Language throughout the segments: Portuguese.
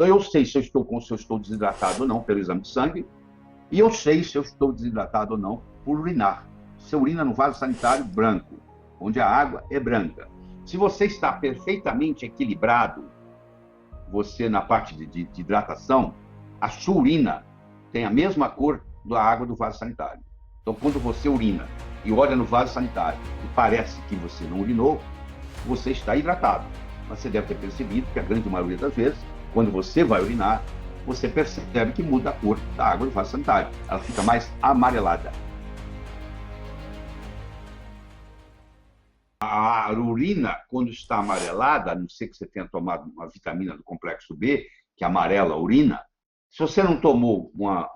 Então, eu sei se eu estou desidratado ou não pelo exame de sangue, e eu sei se eu estou desidratado ou não por urinar. Você urina no vaso sanitário branco, onde a água é branca. Se você está perfeitamente equilibrado, você na parte de hidratação, a sua urina tem a mesma cor da água do vaso sanitário. Então, quando você urina e olha no vaso sanitário e parece que você não urinou, você está hidratado. Mas você deve ter percebido que a grande maioria das vezes, quando você vai urinar, você percebe que muda a cor da água do vaso sanitário. Ela fica mais amarelada. A urina, quando está amarelada, a não ser que você tenha tomado uma vitamina do complexo B, que amarela a urina, se você não tomou uma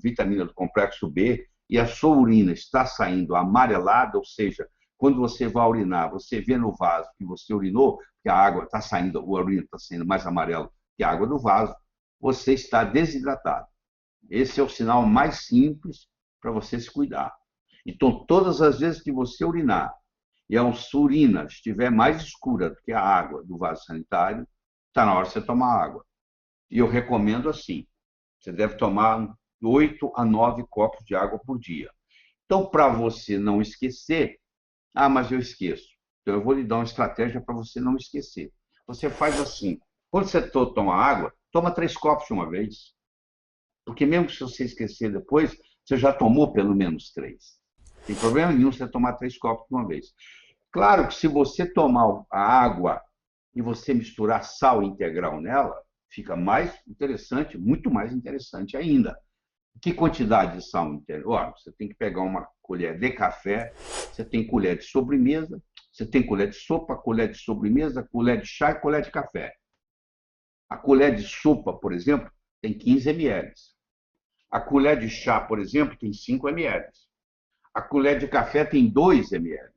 vitamina do complexo B e a sua urina está saindo amarelada, ou seja, quando você vai urinar, você vê no vaso que você urinou, que a água está saindo, a urina está saindo mais amarela que a água do vaso, você está desidratado. Esse é o sinal mais simples para você se cuidar. Então, todas as vezes que você urinar e a sua urina estiver mais escura do que a água do vaso sanitário, está na hora de você tomar água. E eu recomendo assim, você deve tomar 8 a 9 copos de água por dia. Então, para você não esquecer, mas eu esqueço. Então, eu vou lhe dar uma estratégia para você não esquecer. Você faz assim, quando você toma água, toma 3 copos de uma vez. Porque mesmo se você esquecer depois, você já tomou pelo menos 3. Não tem problema nenhum você tomar 3 copos de uma vez. Claro que se você tomar a água e você misturar sal integral nela, fica mais interessante, muito mais interessante ainda. Que quantidade de sal integral? Você tem que pegar uma colher de café, você tem colher de sobremesa, você tem colher de sopa, colher de sobremesa, colher de chá e colher de café. A colher de sopa, por exemplo, tem 15 ml. A colher de chá, por exemplo, tem 5 ml. A colher de café tem 2 ml.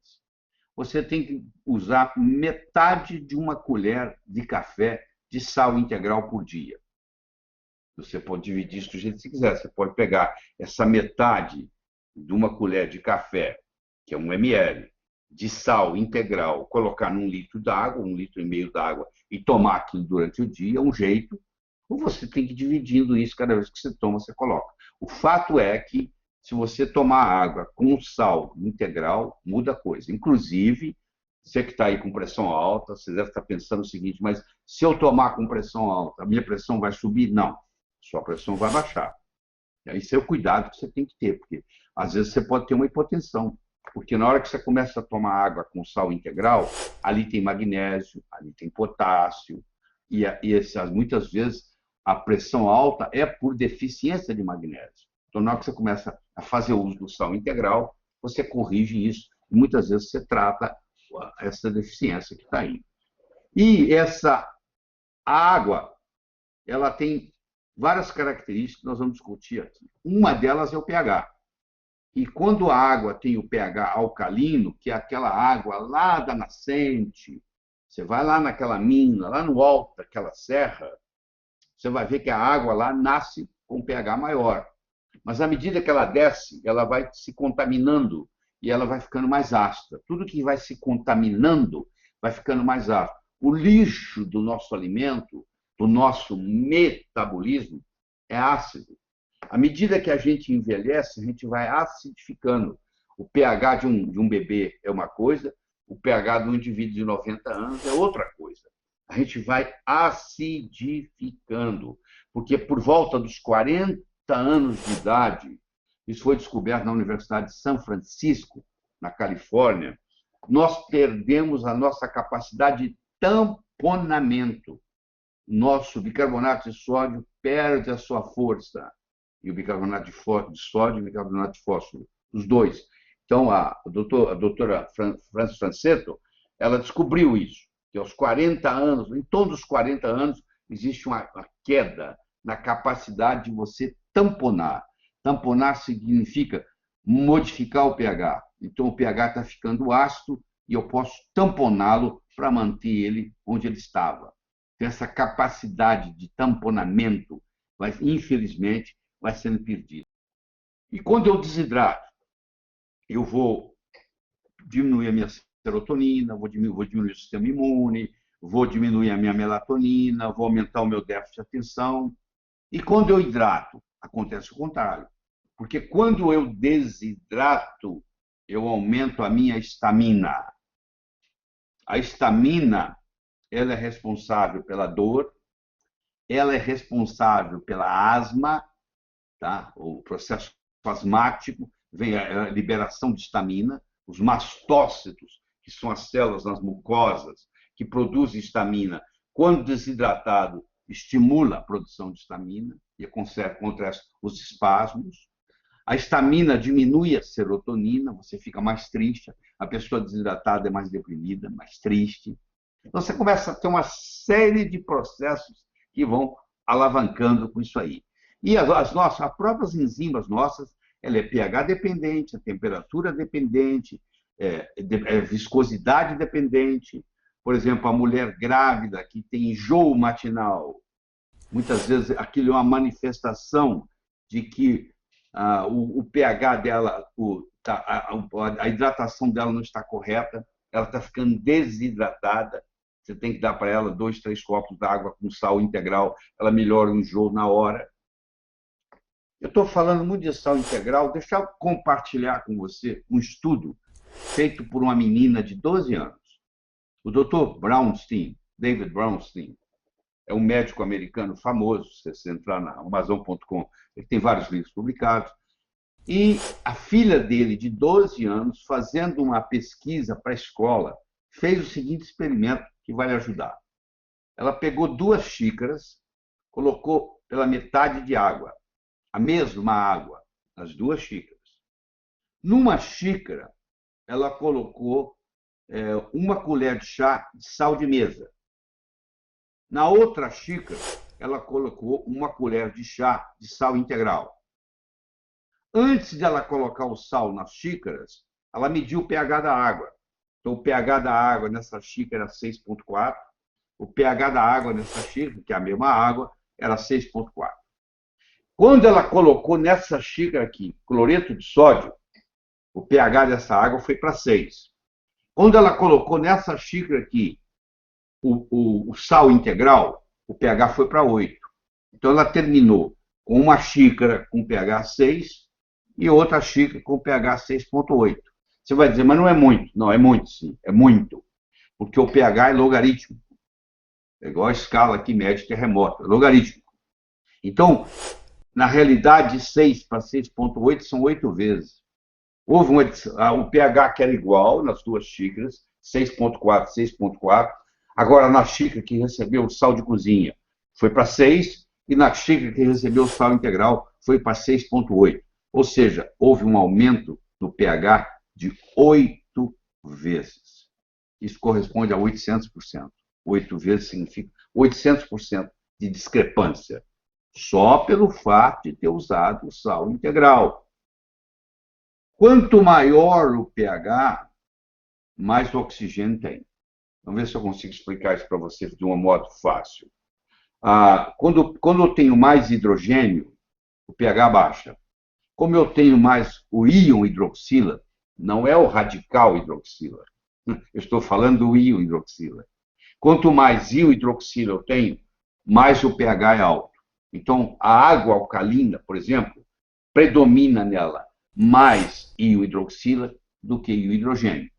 Você tem que usar metade de uma colher de café de sal integral por dia. Você pode dividir isso do jeito que você quiser. Você pode pegar essa metade de uma colher de café, que é 1 ml, de sal integral, colocar num litro d'água, 1,5 litro d'água, e tomar aquilo durante o dia, um jeito. Ou você tem que ir dividindo isso, cada vez que você toma, você coloca. O fato é que, se você tomar água com sal integral, muda a coisa. Inclusive, você que está aí com pressão alta, você deve estar pensando o seguinte, mas se eu tomar com pressão alta, a minha pressão vai subir? Não, sua pressão vai baixar. Esse é o cuidado que você tem que ter, porque às vezes você pode ter uma hipotensão, porque na hora que você começa a tomar água com sal integral, ali tem magnésio, ali tem potássio, e muitas vezes a pressão alta é por deficiência de magnésio. Então, na hora que você começa a fazer uso do sal integral, você corrige isso, e muitas vezes você trata essa deficiência que está aí. E essa água, ela tem várias características que nós vamos discutir aqui. Uma delas é o pH. E quando a água tem o pH alcalino, que é aquela água lá da nascente, você vai lá naquela mina, lá no alto daquela serra, você vai ver que a água lá nasce com pH maior. Mas à medida que ela desce, ela vai se contaminando e ela vai ficando mais ácida. Tudo que vai se contaminando vai ficando mais ácido. O lixo do nosso alimento, do nosso metabolismo, é ácido. À medida que a gente envelhece, a gente vai acidificando. O pH de um bebê é uma coisa, o pH de um indivíduo de 90 anos é outra coisa. A gente vai acidificando, porque por volta dos 40 anos de idade, isso foi descoberto na Universidade de São Francisco, na Califórnia, nós perdemos a nossa capacidade de tamponamento. Nosso bicarbonato de sódio perde a sua força. E o bicarbonato de sódio e o bicarbonato de fósforo, os dois. Então, a doutora Frances Franceto, ela descobriu isso, que aos 40 anos, em todos os 40 anos, existe uma queda na capacidade de você tamponar. Tamponar significa modificar o pH. Então, o pH está ficando ácido e eu posso tamponá-lo para manter ele onde ele estava. Então, essa capacidade de tamponamento, infelizmente, vai sendo perdida. E quando eu desidrato, eu vou diminuir a minha serotonina, vou diminuir o sistema imune, vou diminuir a minha melatonina, vou aumentar o meu déficit de atenção. E quando eu hidrato, acontece o contrário. Porque quando eu desidrato, eu aumento a minha estamina. A estamina, ela é responsável pela dor, ela é responsável pela asma, tá? O processo asmático, vem a liberação de estamina, os mastócitos, que são as células nas mucosas, que produzem estamina, quando desidratado, estimula a produção de estamina e acontece os espasmos. A estamina diminui a serotonina, você fica mais triste, a pessoa desidratada é mais deprimida, mais triste. Então, você começa a ter uma série de processos que vão alavancando com isso aí. E as próprias enzimas nossas, ela é pH dependente, a temperatura dependente, viscosidade dependente. Por exemplo, a mulher grávida que tem enjoo matinal, muitas vezes aquilo é uma manifestação de que o pH dela, a hidratação dela não está correta, ela está ficando desidratada. Você tem que dar para ela 2, 3 copos d'água com sal integral, ela melhora o enjoo na hora. Eu estou falando muito de sal integral, deixa eu compartilhar com você um estudo feito por uma menina de 12 anos. O Dr. Brownstein, David Brownstein, é um médico americano famoso, se você entrar na Amazon.com, ele tem vários livros publicados. E a filha dele, de 12 anos, fazendo uma pesquisa para a escola, fez o seguinte experimento que vai lhe ajudar. Ela pegou 2 xícaras, colocou pela metade de água, a mesma água, as 2 xícaras. Numa xícara, ela colocou 1 colher de chá de sal de mesa. Na outra xícara, ela colocou 1 colher de chá de sal integral. Antes de ela colocar o sal nas xícaras, ela mediu o pH da água. Então, o pH da água nessa xícara era 6,4. O pH da água nessa xícara, que é a mesma água, era 6,4. Quando ela colocou nessa xícara aqui cloreto de sódio, o pH dessa água foi para 6. Quando ela colocou nessa xícara aqui o sal integral, o pH foi para 8. Então, ela terminou com uma xícara com pH 6 e outra xícara com pH 6,8. Você vai dizer, mas não é muito. Não, é muito, sim. É muito. Porque o pH é logarítmico. É igual a escala que mede terremoto. É logarítmico. Então, na realidade, de 6 para 6,8 são 8 vezes. Houve o pH que era igual nas 2 xícaras, 6,4, 6,4. Agora, na xícara que recebeu o sal de cozinha, foi para 6, e na xícara que recebeu o sal integral, foi para 6,8. Ou seja, houve um aumento do pH de 8 vezes. Isso corresponde a 800%. 8 vezes significa 800% de discrepância, só pelo fato de ter usado o sal integral. Quanto maior o pH, mais oxigênio tem. Vamos ver se eu consigo explicar isso para vocês de um modo fácil. Quando eu tenho mais hidrogênio, o pH baixa. Como eu tenho mais o íon hidroxila, não é o radical hidroxila. Eu estou falando do íon hidroxila. Quanto mais íon hidroxila eu tenho, mais o pH é alto. Então, a água alcalina, por exemplo, predomina nela mais íon hidroxila do que íon hidrogênio.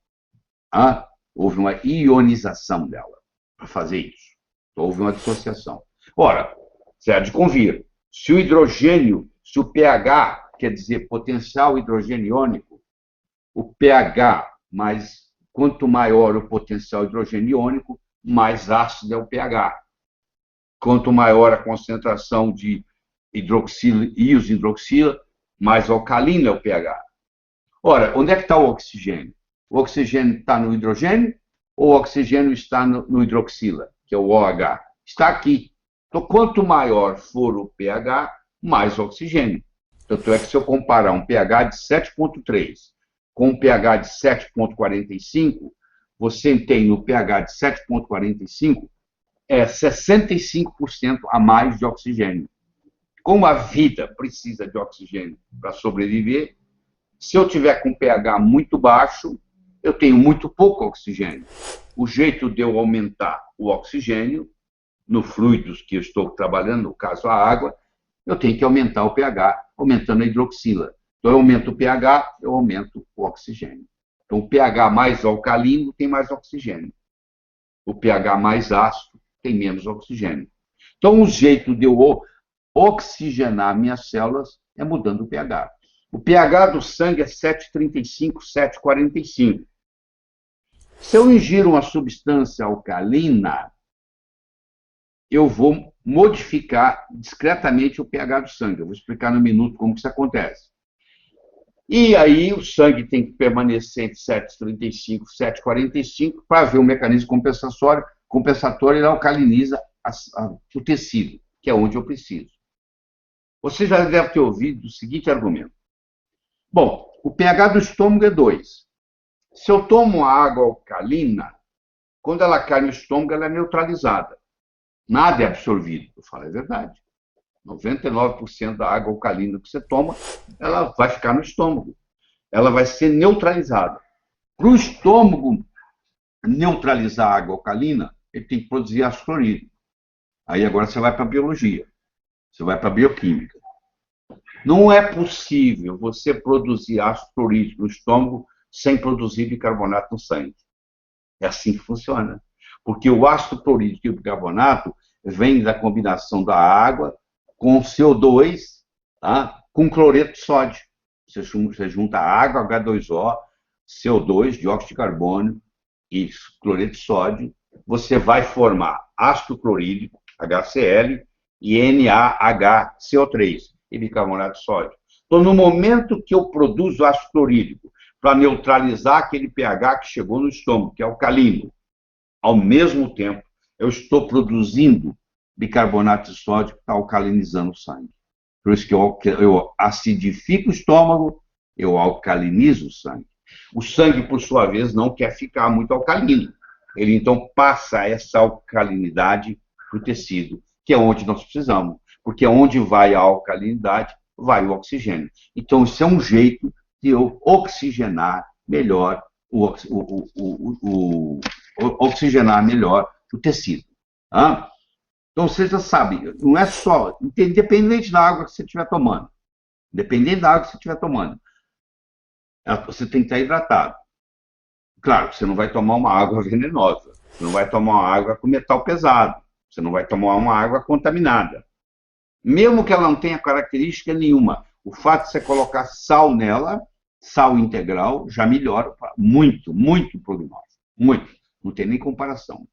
Houve uma ionização dela para fazer isso. Então, houve uma dissociação. Ora, você há de convir, se o hidrogênio, se o pH, quer dizer, potencial hidrogênio iônico, o pH, quanto maior o potencial hidrogênio iônico, mais ácido é o pH. Quanto maior a concentração de íons hidroxila, mais alcalino é o pH. Ora, onde é que está o oxigênio? O oxigênio está no hidrogênio ou o oxigênio está no hidroxila, que é o OH? Está aqui. Então, quanto maior for o pH, mais oxigênio. Tanto é que se eu comparar um pH de 7,3 com um pH de 7,45, você tem no pH de 7,45 65% a mais de oxigênio. Como a vida precisa de oxigênio para sobreviver, se eu tiver com pH muito baixo, eu tenho muito pouco oxigênio. O jeito de eu aumentar o oxigênio no fluidos que eu estou trabalhando, no caso a água, eu tenho que aumentar o pH, aumentando a hidroxila. Então, eu aumento o pH, eu aumento o oxigênio. Então, o pH mais alcalino tem mais oxigênio. O pH mais ácido tem menos oxigênio. Então, o jeito de eu oxigenar minhas células é mudando o pH. O pH do sangue é 7,35, 7,45. Se eu ingiro uma substância alcalina, eu vou modificar discretamente o pH do sangue. Eu vou explicar no minuto como isso acontece. E aí o sangue tem que permanecer entre 7,35 e 7,45 para ver o mecanismo compensatório, ele alcaliniza o tecido, que é onde eu preciso. Você já deve ter ouvido o seguinte argumento. Bom, o pH do estômago é 2. Se eu tomo água alcalina, quando ela cai no estômago, ela é neutralizada. Nada é absorvido. Eu falo, é verdade. 99% da água alcalina que você toma, ela vai ficar no estômago. Ela vai ser neutralizada. Para o estômago neutralizar a água alcalina, ele tem que produzir ácido clorídrico. Aí agora você vai para a biologia. Você vai para a bioquímica. Não é possível você produzir ácido clorídrico no estômago sem produzir bicarbonato no sangue. É assim que funciona. Porque o ácido clorídrico e o bicarbonato vem da combinação da água com CO2, tá? Com cloreto de sódio. Você junta água, H2O, CO2, dióxido de carbono e cloreto de sódio, você vai formar ácido clorídrico, HCl, e NaHCO3, e bicarbonato de sódio. Então, no momento que eu produzo ácido clorídrico para neutralizar aquele pH que chegou no estômago, que é alcalino, ao mesmo tempo, eu estou produzindo bicarbonato de sódio que está alcalinizando o sangue. Por isso que eu acidifico o estômago, eu alcalinizo o sangue. O sangue, por sua vez, não quer ficar muito alcalino. Ele, então, passa essa alcalinidade para o tecido, que é onde nós precisamos. Porque onde vai a alcalinidade, vai o oxigênio. Então, isso é um jeito de eu oxigenar melhor oxigenar melhor o tecido. Tá? Então, você já sabe, não é só, independente da água que você estiver tomando, você tem que estar hidratado. Claro, você não vai tomar uma água venenosa, você não vai tomar uma água com metal pesado, você não vai tomar uma água contaminada. Mesmo que ela não tenha característica nenhuma, o fato de você colocar sal nela, sal integral, já melhora muito, muito o prognóstico. Muito. Não tem nem comparação.